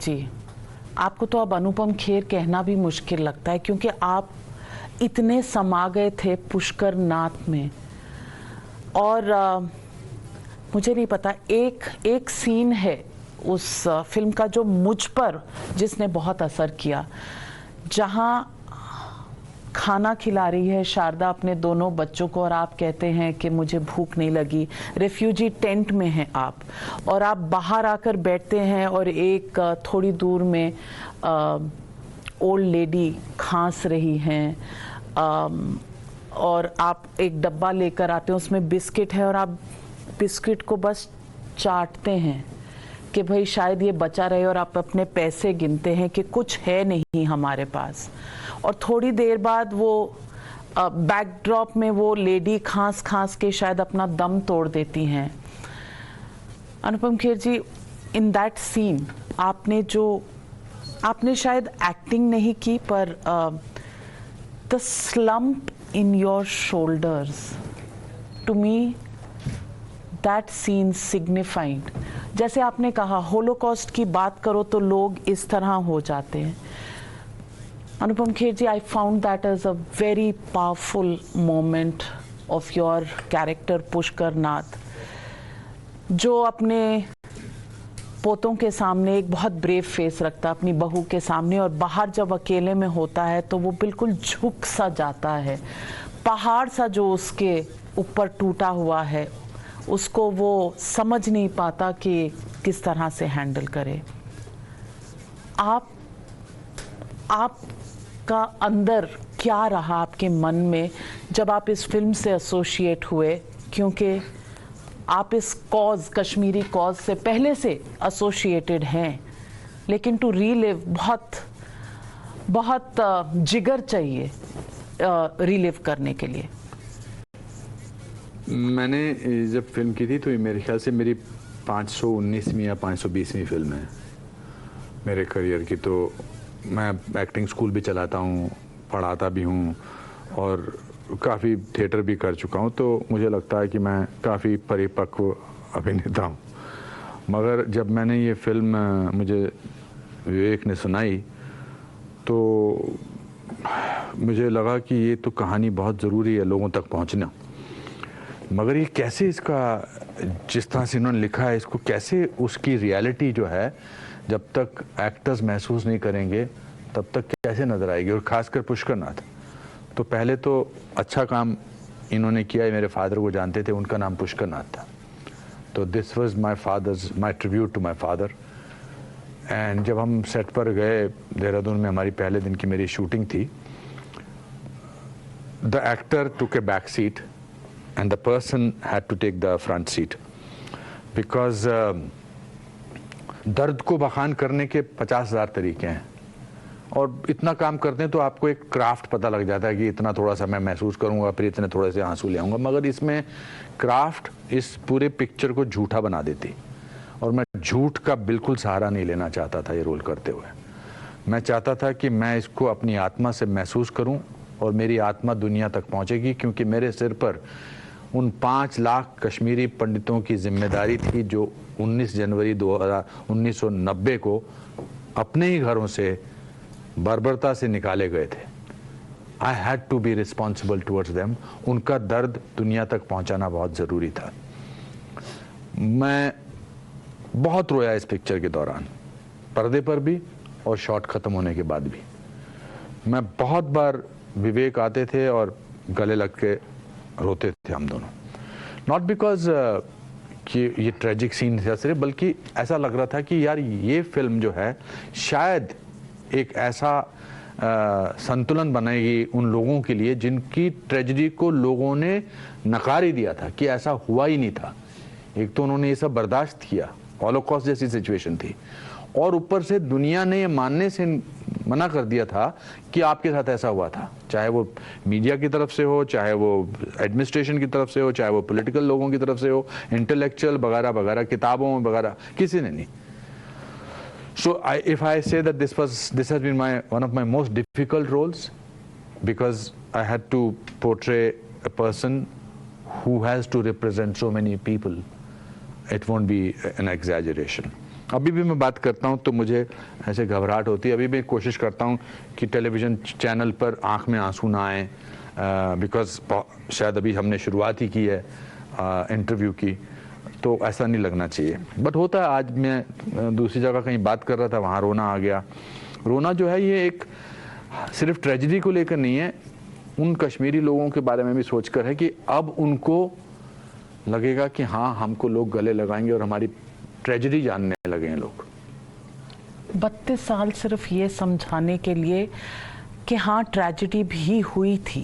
जी, आपको तो अब अनुपम खेर कहना भी मुश्किल लगता है क्योंकि आप इतने समा गए थे पुष्कर नाथ में। और मुझे नहीं पता, एक सीन है उस फिल्म का जो मुझ पर जिसने बहुत असर किया, जहां खाना खिला रही है शारदा अपने दोनों बच्चों को और आप कहते हैं कि मुझे भूख नहीं लगी। रेफ्यूजी टेंट में हैं आप और आप बाहर आकर बैठते हैं और एक थोड़ी दूर में ओल्ड लेडी खांस रही हैं और आप एक डब्बा लेकर आते हैं, उसमें बिस्किट है और आप बिस्किट को बस चाटते हैं कि भाई शायद ये बचा रहे और आप अपने पैसे गिनते हैं कि कुछ है नहीं हमारे पास। और थोड़ी देर बाद वो बैकड्रॉप में वो लेडी खांस खांस के शायद अपना दम तोड़ देती हैं। Anupam Kher ji, in that scene आपने शायद एक्टिंग नहीं की, पर the slump in your shoulders, to me that scene signified. जैसे आपने कहा होलोकॉस्ट की बात करो तो लोग इस तरह हो जाते हैं। Anupam Kher ji, I found that as a very powerful moment of your character Pushkar Nath, जो अपने पोतों के सामने एक बहुत ब्रेव फेस रखता है अपनी बहू के सामने, और बाहर जब अकेले में होता है तो वो बिल्कुल झुक सा जाता है। पहाड़ सा जो उसके ऊपर टूटा हुआ है उसको वो समझ नहीं पाता कि किस तरह से हैंडल करे। आपका अंदर क्या रहा आपके मन में जब आप इस फिल्म से एसोसिएट हुए, क्योंकि आप इस कॉज, कश्मीरी कॉज से पहले से एसोसिएटेड हैं, लेकिन टू रीलिव बहुत जिगर चाहिए रीलिव करने के लिए। मैंने जब फिल्म की थी तो ये मेरे ख्याल से मेरी 519वीं या 520वीं फिल्म है मेरे करियर की। तो मैं एक्टिंग स्कूल भी चलाता हूँ, पढ़ाता भी हूँ और काफ़ी थिएटर भी कर चुका हूँ, तो मुझे लगता है कि मैं काफ़ी परिपक्व अभिनेता हूँ। मगर जब मैंने ये फिल्म मुझे विवेक ने सुनाई तो मुझे लगा कि ये तो कहानी बहुत ज़रूरी है लोगों तक पहुँचना, मगर ये कैसे, इसका जिस तरह से इन्होंने लिखा है इसको कैसे उसकी रियलिटी जो है जब तक एक्टर्स महसूस नहीं करेंगे तब तक कैसे नज़र आएगी। और ख़ासकर पुष्कर नाथ, तो पहले तो अच्छा काम इन्होंने किया है, मेरे फादर को जानते थे, उनका नाम पुष्कर नाथ था, तो this was my tribute to my father. And जब हम सेट पर गए देहरादून में, हमारी पहले दिन की मेरी शूटिंग थी, the actor took A back seat and the person had to take the front seat because दर्द को बखान करने के 50,000 तरीके हैं और इतना काम करते हैं तो आपको एक क्राफ्ट पता लग जाता है कि इतना थोड़ा सा मैं महसूस करूंगा, फिर इतने थोड़े से आंसू ले आऊंगा, मगर इसमें क्राफ्ट इस पूरे पिक्चर को झूठा बना देती। और मैं झूठ का बिल्कुल सहारा नहीं लेना चाहता था ये रोल करते हुए। मैं चाहता था कि मैं इसको अपनी आत्मा से महसूस करूं और मेरी आत्मा दुनिया तक पहुंचेगी, क्योंकि मेरे सिर पर उन 5 लाख कश्मीरी पंडितों की जिम्मेदारी थी जो 19 जनवरी 1990 को अपने ही घरों से बर्बरता से निकाले गए थे। I had to be responsible towards them. उनका दर्द दुनिया तक पहुंचाना बहुत ज़रूरी था। मैं बहुत रोया इस पिक्चर के दौरान, पर्दे पर भी और शॉट ख़त्म होने के बाद भी। मैं बहुत बार विवेक आते थे और गले लग के रोते थे हम दोनों, नॉट बिकॉज कि ये ट्रेजिक सीन था सिर्फ, बल्कि ऐसा लग रहा था कि यार ये फिल्म जो है शायद एक ऐसा संतुलन बनाएगी उन लोगों के लिए जिनकी ट्रेजेडी को लोगों ने नकार ही दिया था कि ऐसा हुआ ही नहीं था। एक तो उन्होंने ये सब बर्दाश्त किया, हॉलोकॉस्ट जैसी सिचुएशन थी, और ऊपर से दुनिया ने ये मानने से मना कर दिया था कि आपके साथ ऐसा हुआ था, चाहे वो मीडिया की तरफ से हो, चाहे वो एडमिनिस्ट्रेशन की तरफ से हो, चाहे वो पॉलिटिकल लोगों की तरफ से हो, इंटेलेक्चुअल वगैरह वगैरह, किताबों में वगैरह, किसी ने नहीं। So if I say that this has been one of my most difficult roles, because I had to portray a person who has to represent so many people, it won't be an exaggeration. अभी भी मैं बात करता हूँ तो मुझे ऐसे घबराहट होती है। अभी भी कोशिश करता हूँ कि टेलीविज़न चैनल पर आंख में आंसू ना आए, बिकॉज शायद अभी हमने शुरुआत ही की है इंटरव्यू की, तो ऐसा नहीं लगना चाहिए। बट होता है, आज मैं दूसरी जगह कहीं बात कर रहा था, वहाँ रोना आ गया। रोना जो है ये एक सिर्फ ट्रेजेडी को लेकर नहीं है, उन कश्मीरी लोगों के बारे में भी सोचकर है कि अब उनको लगेगा कि हाँ, हमको लोग गले लगाएंगे और हमारी ट्रेजेडी जानने लगे हैं लोग। 32 साल सिर्फ ये समझाने के लिए कि हाँ ट्रेजेडी भी हुई थी,